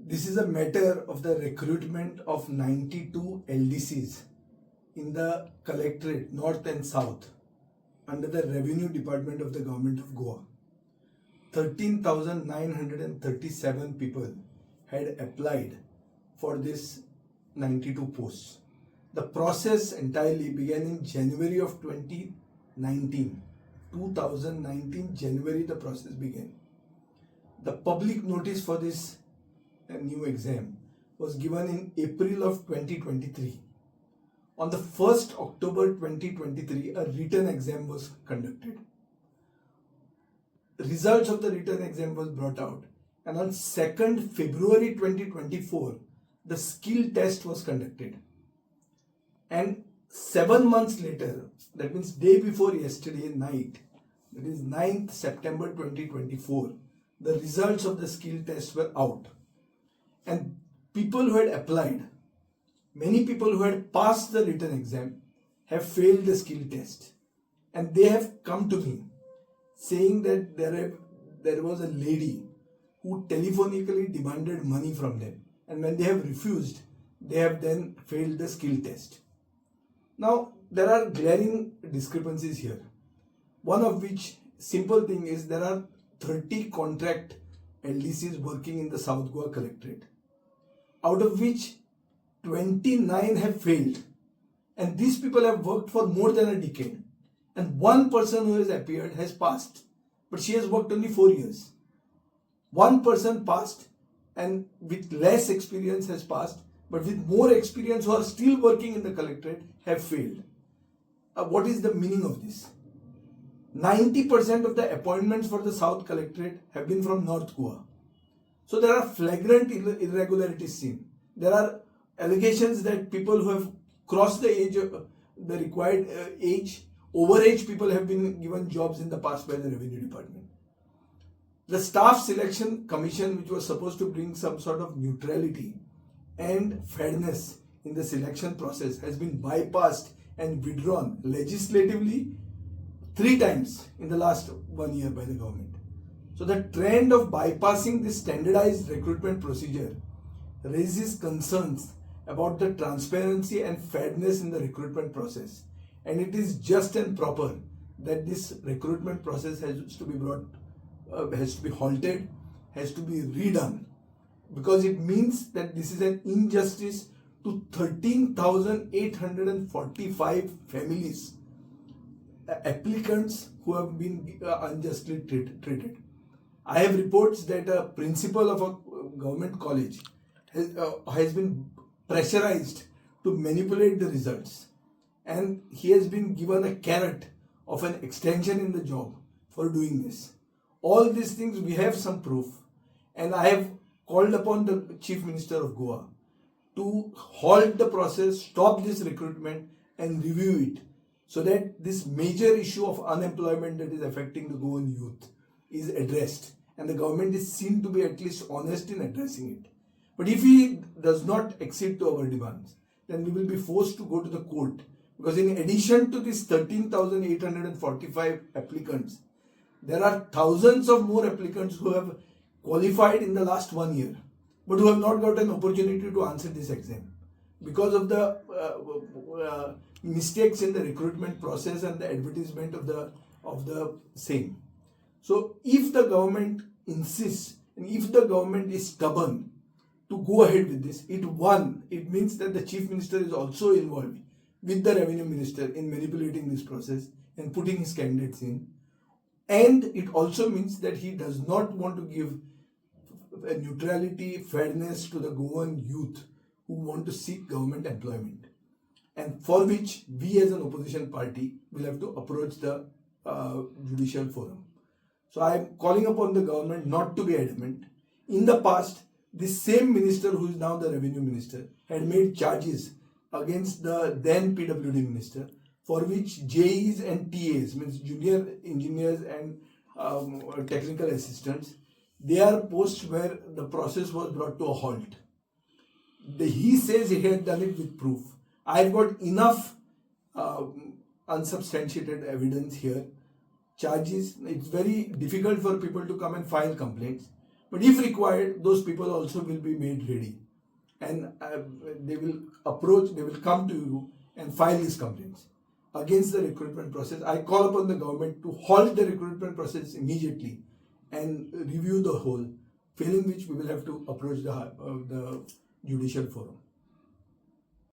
This is a matter of the recruitment of 92 LDCs in the collectorate, north and south, under the Revenue Department of the Government of Goa. 13,937 people had applied for this 92 posts. The process entirely began in January of 2019. 2019 January the process began. The public notice for this new exam was given in April of 2023. On the 1st October 2023, a written exam was conducted. Results of the written exam was brought out, and on 2nd February 2024, the skill test was conducted. And 7 months later, that means day before yesterday night, that is 9th September 2024, the results of the skill test were out. And people who had applied, many people who had passed the written exam have failed the skill test. And they have come to me saying that there was a lady who telephonically demanded money from them. And when they have refused, they have then failed the skill test. Now, there are glaring discrepancies here. One of which, simple thing is, there are 30 contract LDCs working in the South Goa Collectorate, out of which 29 have failed. And these people have worked for more than a decade. And one person who has appeared has passed, but she has worked only 4 years. One person passed and with less experience has passed, but with more experience who are still working in the collectorate have failed. What is the meaning of this? 90% of the appointments for the South Collectorate have been from North Goa. So there are flagrant irregularities seen. There are allegations that people who have crossed the age, the required age, overage people have been given jobs in the past by the Revenue Department. The Staff Selection Commission, which was supposed to bring some sort of neutrality and fairness in the selection process, has been bypassed and withdrawn legislatively 3 times in the last 1 year by the government. So the trend of bypassing this standardized recruitment procedure raises concerns about the transparency and fairness in the recruitment process. And it is just and proper that this recruitment process has to be halted, has to be redone, because it means that this is an injustice to 13,845 families, applicants who have been unjustly treated. I have reports that a principal of a government college has been pressurized to manipulate the results, and he has been given a carrot of an extension in the job for doing this. All these things, we have some proof, and I have called upon the Chief Minister of Goa to halt the process, stop this recruitment and review it, so that this major issue of unemployment that is affecting the Goan youth is addressed, and the government is seen to be at least honest in addressing it. But if he does not accede to our demands, then we will be forced to go to the court, because in addition to these 13,845 applicants, there are thousands of more applicants who have qualified in the last 1 year, but who have not got an opportunity to answer this exam because of the mistakes in the recruitment process and the advertisement of the same. So if the government insists, and if the government is stubborn to go ahead with this, it means that the Chief Minister is also involved with the Revenue Minister in manipulating this process and putting his candidates in. And it also means that he does not want to give a neutrality, fairness to the Goan youth who want to seek government employment, and for which we as an opposition party will have to approach the judicial forum. So I am calling upon the government not to be adamant. In the past, this same minister, who is now the Revenue Minister, had made charges against the then PWD minister, for which JEs and TAs, means junior engineers and technical assistants, they are posts where the process was brought to a halt. He says he had done it with proof. I've got enough unsubstantiated evidence here. Charges, it's very difficult for people to come and file complaints. But if required, those people also will be made ready, and they will come to you and file these complaints against the recruitment process. I call upon the government to halt the recruitment process immediately and review the whole, failing which we will have to approach the judicial forum.